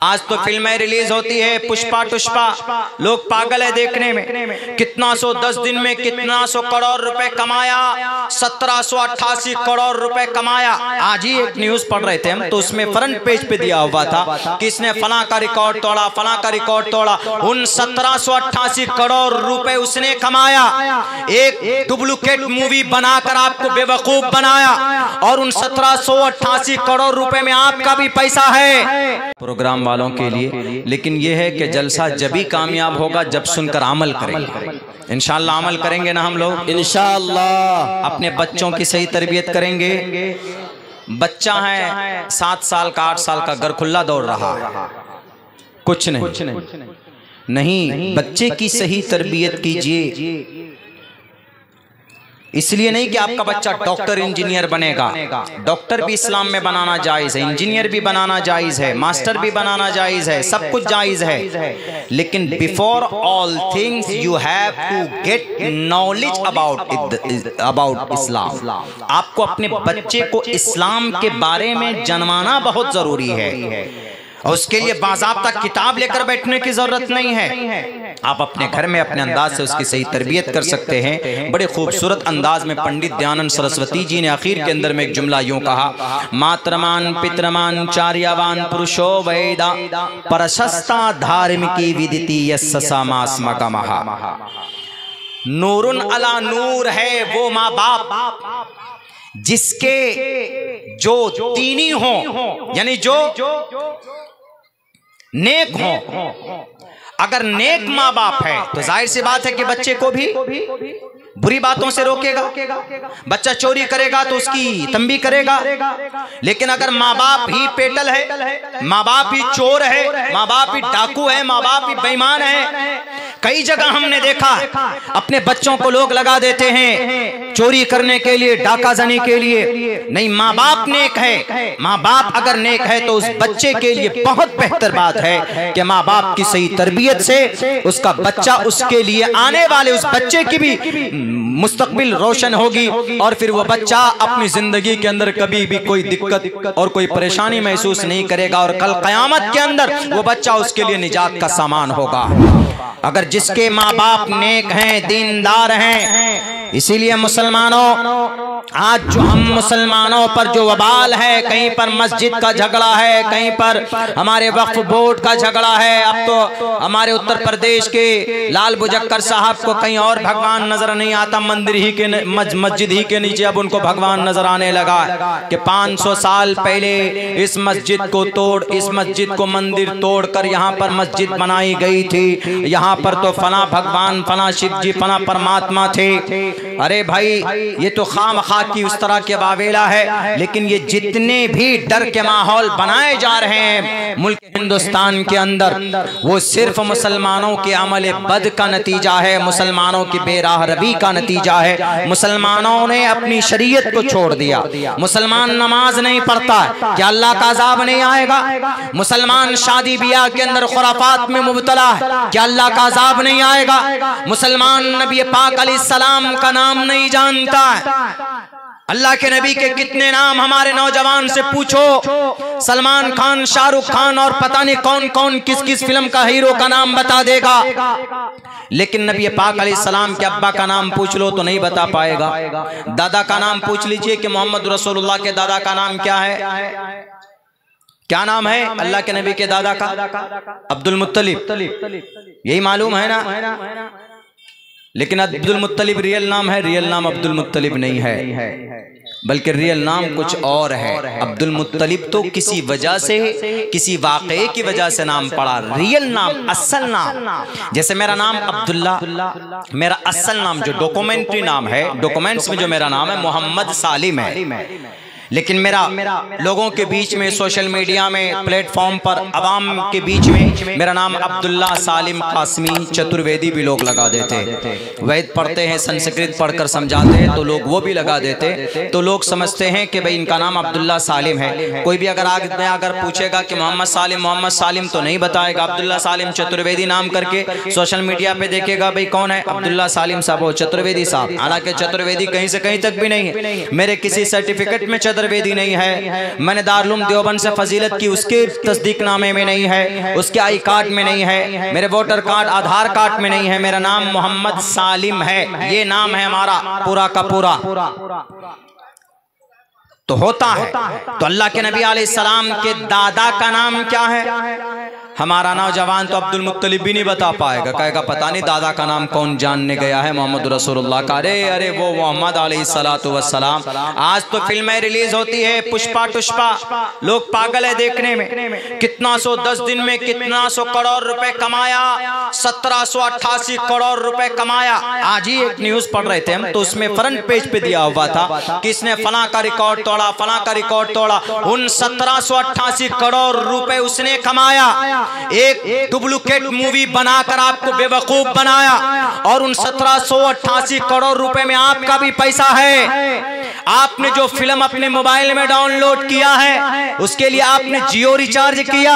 आज तो फिल्में रिलीज होती है, पुष्पा टुष्पा, लोग पागल है देखने में। कितना 10 दिन में कितना 100 करोड़ रुपए कमाया, 1788 करोड़ रुपए कमाया। आज ही एक न्यूज पढ़ रहे थे हम, तो उसमें फ्रंट पेज पे दिया हुआ था कि इसने फला का रिकॉर्ड तोड़ा, फला का रिकॉर्ड तोड़ा। उन 1788 करोड़ रुपए उसने कमाया, एक डुप्लीकेट मूवी बनाकर आपको बेवकूफ बनाया, और उन 1788 करोड़ रुपए में आपका भी पैसा है प्रोग्राम वालों के लिए। लेकिन यह है कि जलसा जब भी कामयाब होगा जब सुनकर अमल करेंगे। इंशाअल्लाह अमल करेंगे ना हम लोग, इंशाअल्लाह अपने बच्चों की सही तरबियत करेंगे। बच्चा है 7 साल का, 8 साल का, घर खुला दौड़ रहा है, कुछ नहीं। बच्चे की सही तरबियत कीजिए। इसलिए नहीं कि आपका बच्चा डॉक्टर इंजीनियर बनेगा। डॉक्टर भी इस्लाम में बनाना जायज है, इंजीनियर भी बनाना जायज है, मास्टर भी बनाना जायज है, सब कुछ जायज है। लेकिन before all things you have to get knowledge about Islam. आपको अपने बच्चे को इस्लाम के बारे में जानवाना बहुत जरूरी है, और उसके लिए बाज़ाब्ता किताब लेकर बैठने की जरूरत नहीं है। आप अपने घर में अपने अंदाज से उसकी सही तरबियत कर सकते हैं। बड़े खूबसूरत अंदाज में पंडित दयानंद सरस्वती जी ने आखिर के अंदर में एक जुमला यूं कहा, मात्रमान पितरमान चार्यवान पुरुषो वैदा प्रशस्ता धार्मिकी विदिति यस्समास्मकमहा। नूरुन अला नूर है वो माँ बाप जिसके जो दीनी हो, यानी जो नेक हो। अगर नेक माँ बाप है तो जाहिर सी बात है कि बच्चे को भी बुरी बातों से रोकेगा। बच्चा चोरी करेगा तो उसकी तंबी करेगा। लेकिन अगर माँ बाप ही पेटल है, माँ बाप ही चोर है, माँ बाप ही डाकू है, माँ बाप ही बेईमान है, कई जगह हमने देखा अपने बच्चों को लोग लगा देते हैं चोरी करने के लिए, डाका जनी के लिए। नहीं, माँ बाप नेक है। माँ बाप अगर नेक है तो उस बच्चे के लिए बहुत बेहतर बात है कि माँ बाप की सही तरबियत से उसका बच्चा, उसके लिए आने वाले उस बच्चे की भी मुस्तकबिल रोशन होगी, और फिर वो बच्चा अपनी जिंदगी के अंदर कभी भी कोई दिक्कत और कोई परेशानी महसूस नहीं करेगा, और कल क़यामत के अंदर वो बच्चा उसके लिए निजात का सामान होगा। अगर जिसके माँ बाप नेक हैं, दीनदार हैं। इसीलिए मुसलमानों, आज जो हम मुसलमानों पर जो वबाल है, कहीं पर मस्जिद का झगड़ा है, कहीं पर हमारे वक्फ बोर्ड का झगड़ा है। अब तो हमारे उत्तर प्रदेश के लाल बुजक्कर साहब को कहीं और भगवान नजर नहीं आता, मंदिर ही के मस्जिद ही के नीचे अब उनको भगवान नजर आने लगा कि 500 साल पहले इस मस्जिद को तोड़, इस मस्जिद को मंदिर तोड़कर यहाँ पर मस्जिद बनाई गई थी। यहाँ पर तो फला भगवान, फला शिव जी, फला परमात्मा थे। अरे भाई, ये तो खामखा की उस तरह के वावेला है। लेकिन ये जितने भी डर के माहौल बनाए जा रहे हैं मुल्क हिंदुस्तान के अंदर, वो सिर्फ मुसलमानों के अमल बद का नतीजा है, मुसलमानों की बेराह रवी का नतीजा है। मुसलमानों ने अपनी शरीयत को छोड़ दिया। मुसलमान नमाज नहीं पढ़ता, क्या अल्लाह का अज़ाब नहीं आएगा? मुसलमान शादी ब्याह के अंदर खुराफात में मुब्तला है, क्या अल्लाह का अज़ाब नहीं आएगा? मुसलमान नबी पाक अलैहिस्सलाम का नाम नहीं जानता है। अल्लाह के नबी के कितने नाम हमारे नौजवान से पूछो, सलमान खान, शाहरुख खान और पता नहीं कौन कौन किस किस फिल्म का हीरो का नाम बता देगा। लेकिन नबी पाक अलैहिस्सलाम के अब्बा का नाम पूछ लो तो नहीं बता पाएगा। दादा का नाम पूछ लीजिए कि मोहम्मद रसूलुल्लाह के दादा का नाम क्या है, क्या नाम है अल्लाह के नबी के दादा का? अब्दुल मुत्तलिब, यही मालूम है ना? लेकिन अब्दुल मुत्तलिब रियल नाम है, रियल नाम अब्दुल मुत्तलिब नहीं है, बल्कि रियल नाम कुछ और है। अब्दुल मुत्तलिब तो किसी वजह से, किसी वाक़े की वजह से नाम पड़ा। रियल नाम, असल नाम, जैसे मेरा नाम अब्दुल्ला, मेरा असल नाम जो डॉक्यूमेंट्री नाम है, डॉक्यूमेंट्स में जो मेरा नाम है मोहम्मद सालिम है। लेकिन मेरा लोगों के बीच में, सोशल मीडिया में, प्लेटफॉर्म पर, अवाम के बीच में मेरा नाम अब्दुल्ला सालिम कासमी चतुर्वेदी भी लोग लगा देते। वैद पढ़ते हैं, संस्कृत पढ़कर समझाते हैं तो लोग वो भी लगा देते, तो लोग समझते हैं कि भाई इनका नाम अब्दुल्ला सालिम है। कोई भी अगर आगे अगर पूछेगा कि मोहम्मद सालिम तो नहीं बताएगा, अब्दुल्ला सालिम चतुर्वेदी नाम करके सोशल मीडिया पे देखेगा भाई कौन है, अब्दुल्ला सालिम साहब, वो चतुर्वेदी साहब। हालांकि चतुर्वेदी कहीं से कहीं तक भी नहीं है। मेरे किसी सर्टिफिकेट में चतुर्वेदी नहीं है, मैंने दारुल देवबंद से फजीलत की उसके तस्दीकनामे में नहीं है, उसके आई कार्ड में नहीं है, मेरे वोटर कार्ड आधार कार्ड में नहीं है, मेरा नाम मोहम्मद सालिम है, ये नाम है हमारा पूरा का पूरा। तो होता है तो अल्लाह के नबी अलैहिस्सलाम के दादा का नाम क्या है? हमारा नौजवान तो अब्दुल मुत्तलिब भी नहीं बता पाएगा, कहेगा पता नहीं दादा का नाम कौन जानने गया है मोहम्मद रसूलुल्लाह का। अरे वो मोहम्मद अलैहिस्सलातु वस्सलाम। आज तो फिल्में रिलीज होती है पुष्पा टुष्पा, लोग पागल है देखने में। कितना 10 दिन में कितना 100 करोड़ रुपए कमाया, 1788 करोड़ रुपए कमाया। आज ही एक न्यूज पढ़ रहे थे हम, तो उसमें फ्रंट पेज पे दिया हुआ था कि इसने फला का रिकॉर्ड तोड़ा, फला का रिकॉर्ड तोड़ा। उन 1788 करोड़ रुपए उसने कमाया, एक डुप्लीकेट मूवी बनाकर आपको बेवकूफ बनाया, और उन 1788 करोड़ रुपए में आपका भी पैसा है। आपने जो फिल्म अपने मोबाइल में डाउनलोड किया है उसके लिए आपने जियो रिचार्ज किया,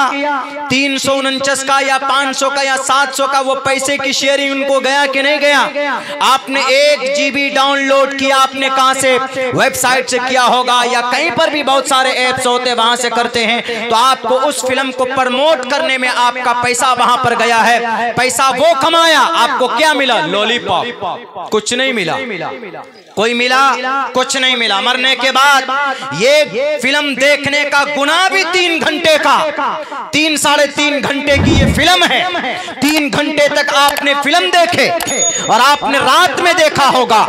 349 का या 500 का या 700 का, वो पैसे की शेयरिंग उनको गया कि नहीं गया? आपने 1 GB डाउनलोड किया, आपने कहां से? वेबसाइट से किया होगा, या कहीं पर भी बहुत सारे ऐप्स होते वहां से करते हैं। तो आपको उस फिल्म को प्रमोट करने में आपका पैसा वहां पर गया है, पैसा वो कमाया। आपको क्या मिला? लॉलीपॉप, कुछ नहीं मिला। कोई मिला? कुछ नहीं मिला। मरने के बाद ये फिल्म देखने का गुनाह भी 3 घंटे का, 3 साढ़े 3 घंटे की ये फिल्म है। 3 घंटे तक आपने फिल्म देखे, और आपने रात में देखा होगा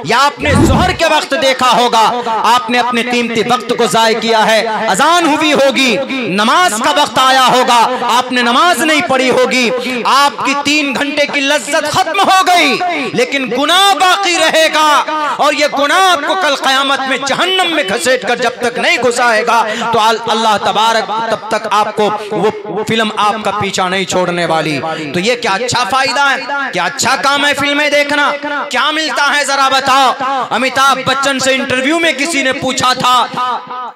या आपने जोहर के वक्त देखा होगा, आपने अपने कीमती वक्त को जाया किया है। अजान हुई होगी, नमाज का वक्त आया होगा, आपने नमाज नहीं पढ़ी होगी, आपकी 3 घंटे की लज्जत खत्म हो गई, लेकिन गुनाह बाकी रहेगा। और ये गुनाह आपको कल क़यामत में जहन्नम में घसीट कर जब तक नहीं घुसाएगा तो अल्लाह तबारक तब तक आपको वो फिल्म आपका पीछा नहीं छोड़ने वाली। तो ये क्या अच्छा फायदा है, क्या अच्छा काम है फिल्में देखना? क्या मिलता है जरा बताओ। अमिताभ बच्चन से इंटरव्यू में किसी ने पूछा था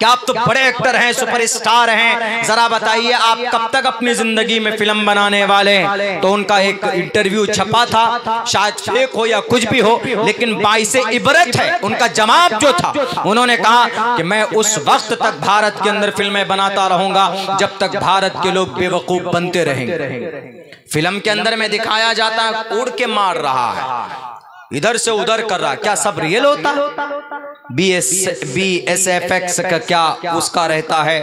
कि आप तो बड़े एक्टर हैं, सुपरस्टार हैं, जरा बताइए आप कब तक अपनी जिंदगी में फिल्म बनाने वाले हैं? तो उनका एक इंटरव्यू छपा था, शायद फेक हो या कुछ भी हो, लेकिन बाइसे इबरत है उनका जवाब जो था। उन्होंने कहा कि मैं उस वक्त तक भारत के अंदर फिल्में बनाता रहूंगा जब तक भारत के लोग बेवकूफ बनते रहेंगे। फिल्म के अंदर में दिखाया जाता है उड़ के मार रहा है, इधर से उधर कर रहा है, क्या सब रियल होता है? BSFX का क्या उसका रहता है,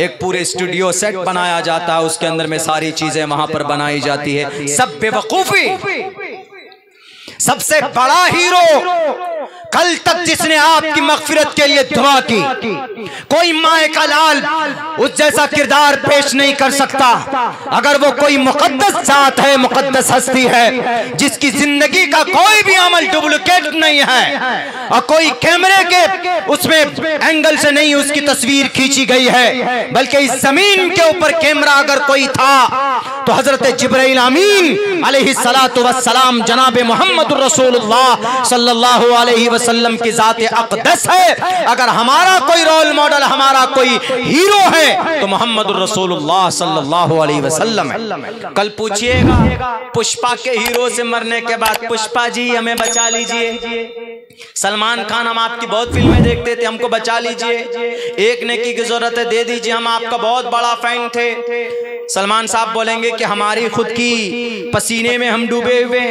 एक पूरे स्टूडियो सेट बनाया जाता है, उसके अंदर में सारी चीजें वहां पर बनाई जाती है। सब बेवकूफी। सबसे बड़ा हीरो कल तक जिसने आपकी मगफिरत के लिए दुआ की, कोई माए का लाल उस जैसा किरदार पेश नहीं कर सकता। अगर वो कोई मुकद्दस जात है, मुकद्दस हस्ती है, जिसकी जिंदगी का कोई भी अमल डुप्लीकेट नहीं है और कोई कैमरे के उसमें एंगल से नहीं उसकी तस्वीर खींची गई है, बल्कि इस जमीन के ऊपर कैमरा अगर कोई था तो हजरत जिब्राइल अमीन अलैहिस्सलातु वस्सलाम जनाब मोहम्मद रसूलुल्लाह सल्लल्लाहु अलैहि वसल्लम की जात अक़दस है। अगर हमारा कोई रोल मॉडल, हमारा कोई हीरो है तो मोहम्मद रसूलुल्लाह सल्लल्लाहु अलैहि वसल्लम है। कल पूछिएगा पुष्पा के हीरो से मरने के बाद, पुष्पा जी हमें बचा लीजिए, सलमान खान हम आपकी बहुत फिल्में देखते थे, हमको बचा लीजिए, एक नेकी की जरूरत है, दे दीजिए, हम आपका बहुत बड़ा फैन थे। सलमान साहब बोलेंगे कि हमारी खुद की पसीने में हम डूबे हुए,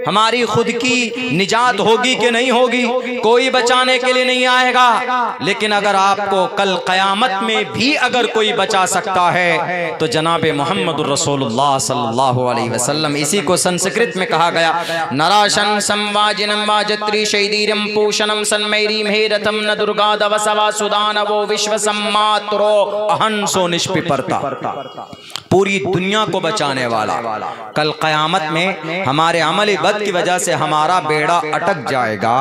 हमारी खुद की निजात होगी कि नहीं होगी, कोई बचाने के लिए नहीं आएगा। लेकिन अगर आपको कल क़यामत में भी अगर कोई बचा सकता है तो जनाब मोहम्मद रसूलुल्लाह सल्लल्लाहु अलैहि वसल्लम। इसी को संस्कृत में कहा गया, नराशन संवाजिनम वाजत्री शैदीरम पूषणम सन्मैरी मेरथम न दुर्गा दवसवा सुदानवो विश्व सम्मात्रो अहंसो निष्पिपर्ता। पूरी दुनिया को बचाने वाला। कल क़यामत में हमारे अमल बद की वजह से हमारा बेड़ा अटक जाएगा।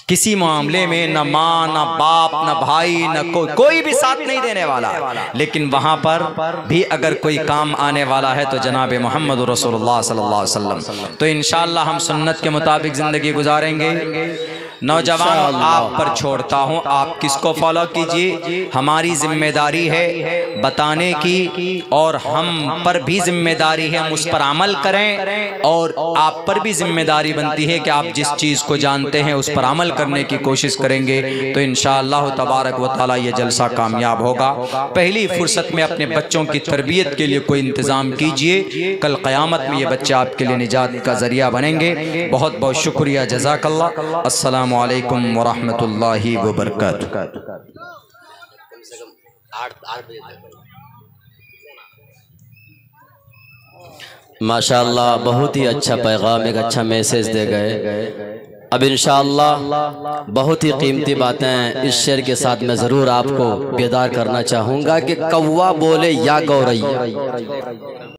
किसी मामले में न माँ, न बाप, न भाई, न कोई भी साथ नहीं देने वाला, लेकिन वहां पर भी अगर कोई काम आने वाला है तो जनाब मोहम्मद रसूलुल्लाह सल्लल्लाहु अलैहि वसल्लम। तो इंशाअल्लाह हम सुन्नत के मुताबिक जिंदगी गुजारेंगे। नौजवानों आप पर छोड़ता हूं, आप किसको फॉलो कीजिए। हमारी जिम्मेदारी है बताने की और हम पर भी जिम्मेदारी है हम उस पर अमल करें, और आप पर भी जिम्मेदारी बनती है कि आप जिस चीज़ को जानते हैं उस पर अमल करने की कोशिश करेंगे तो इंशाअल्लाह तबारक व तआला ये जलसा कामयाब होगा। पहली फुर्सत में अपने बच्चों की तरबियत के लिए कोई इंतज़ाम कीजिए, कल क़यामत में ये बच्चे आपके लिए निजात का ज़रिया बनेंगे। बहुत बहुत शुक्रिया, जज़ाकल्लाह। अस्सलामु अलैकुम व रहमतुल्लाहि व बरकातुहू। माशाअल्लाह, बहुत ही अच्छा पैगाम, एक अच्छा मैसेज दे गए। अब इंशाअल्लाह बहुत ही कीमती बातें इस शेर के साथ मैं ज़रूर आपको बेदार करना चाहूँगा कि कौवा बोले या गौरैया।